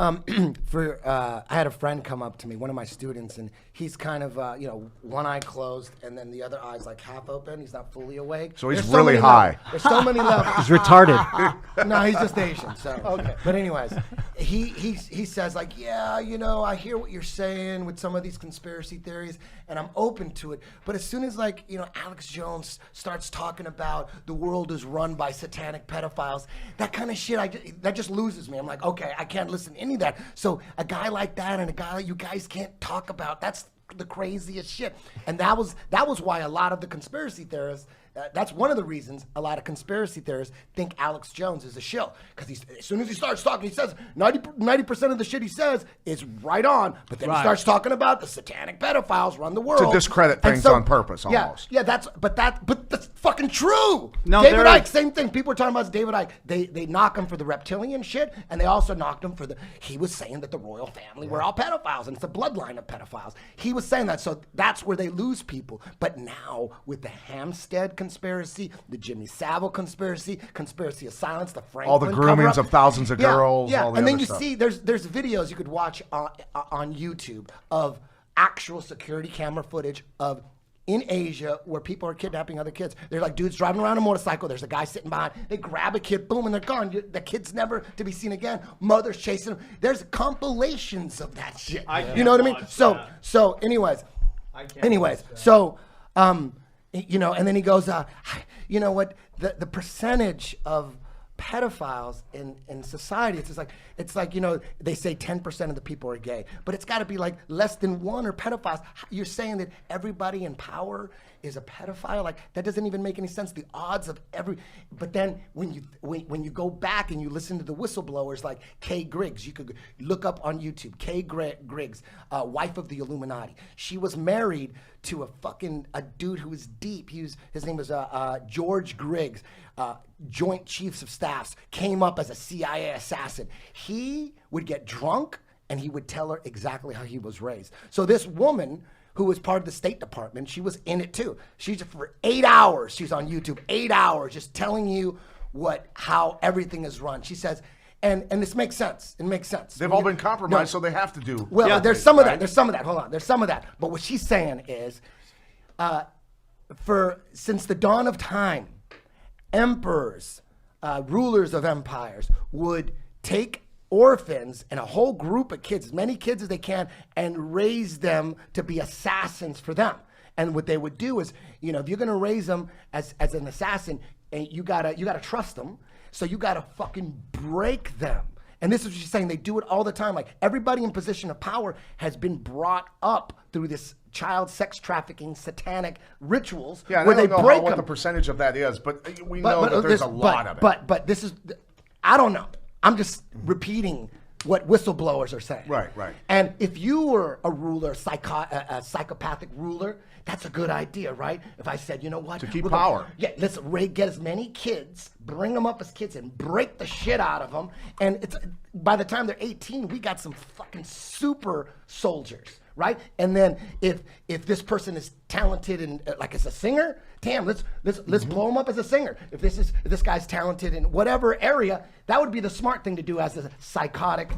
I had a friend come up to me, one of my students, and he's kind of, one eye closed and then the other eye's like half open. He's not fully awake. So he's really high. There's so many levels. He's retarded. No, he's just Asian. So okay. But anyways, he says like, yeah, I hear what you're saying with some of these conspiracy theories, and I'm open to it. But as soon as Alex Jones starts talking about the world is run by satanic pedophiles, that kind of shit, that just loses me. I'm like, okay, I can't listen to any of that. So a guy like that and a guy like you guys can't talk about, that's the craziest shit. And that was why a lot of the conspiracy theorists, that's one of the reasons a lot of conspiracy theorists think Alex Jones is a shill. Because as soon as he starts talking, he says 90% of the shit he says is right on, but then he starts talking about the satanic pedophiles run the world. To discredit things on purpose, almost. Yeah, but that's fucking true. No, David Icke, same thing. People are talking about David Icke. They knock him for the reptilian shit, and they also knocked him for he was saying that the royal family were all pedophiles, and it's a bloodline of pedophiles. He was saying that, so that's where they lose people. But now, with the Hampstead conspiracy, the Jimmy Savile conspiracy of silence, the Franklin all the groomings of thousands of girls. Yeah, all the and then other you stuff. see there's videos you could watch on YouTube of actual security camera footage of in Asia where people are kidnapping other kids. They're like dudes driving around a motorcycle. There's a guy sitting behind. They grab a kid, boom, and they're gone. The kid's never to be seen again. Mothers chasing them. There's compilations of that shit. You know what I mean? So anyways, and then he goes, you know what? The percentage of pedophiles in society, it's like they say 10% of the people are gay, but it's got to be like less than one are pedophiles. You're saying that everybody in power is a pedophile? Like, that doesn't even make any sense. The odds of but then when you go back and you listen to the whistleblowers like Kay Griggs, you could look up on YouTube, Kay Griggs, wife of the Illuminati. She was married to a dude who was deep. His name was George Griggs, Joint Chiefs of Staffs, came up as a CIA assassin. He would get drunk and he would tell her exactly how he was raised. So this woman who was part of the State Department, she was in it too. She's for 8 hours, she's on YouTube, 8 hours, just telling you how everything is run. She says, and this makes sense. It makes sense. They've all been compromised, so they have to do. Well, there's some of that. There's some of that. Hold on. There's some of that. But what she's saying is, since the dawn of time, emperors, rulers of empires would take orphans and a whole group of kids, as many kids as they can, and raise them to be assassins for them. And what they would do is, if you're gonna raise them as an assassin, you gotta trust them. So you gotta fucking break them. And this is what she's saying. They do it all the time. Like, everybody in position of power has been brought up through this child sex trafficking satanic rituals where they break them. I don't know what the percentage of that is, but we know that there's a lot of it. But this is, I don't know. I'm just repeating what whistleblowers are saying. Right. And if you were a ruler, a psychopathic ruler, that's a good idea, right? If I said, you know what? To keep power. Let's get as many kids, bring them up as kids, and break the shit out of them. And by the time they're 18, we got some fucking super soldiers, right? And then if this person is talented and like as a singer, damn, let's blow him up as a singer. If this guy's talented in whatever area, that would be the smart thing to do as a psychotic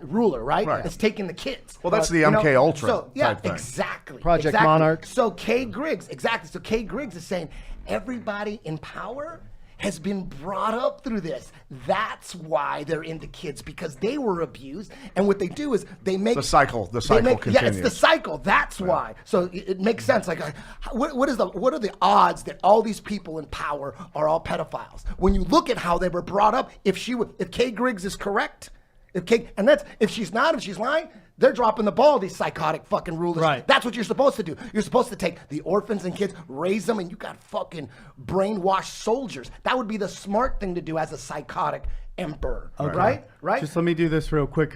ruler, right? It's taking the kids. Well, that's the MK Ultra type thing. Exactly. Project Monarch. So Kay Griggs, exactly. So Kay Griggs is saying everybody in power has been brought up through this. That's why they're into kids, because they were abused. And what they do is they make the cycle continues. Yeah, it's the cycle. That's why. So it makes sense. Like, what are the odds that all these people in power are all pedophiles? When you look at how they were brought up, if Kay Griggs is correct, if she's not, if she's lying, they're dropping the ball, these psychotic fucking rulers. Right. That's what you're supposed to do. You're supposed to take the orphans and kids, raise them, and you got fucking brainwashed soldiers. That would be the smart thing to do as a psychotic emperor. Okay. Right? Just let me do this real quick.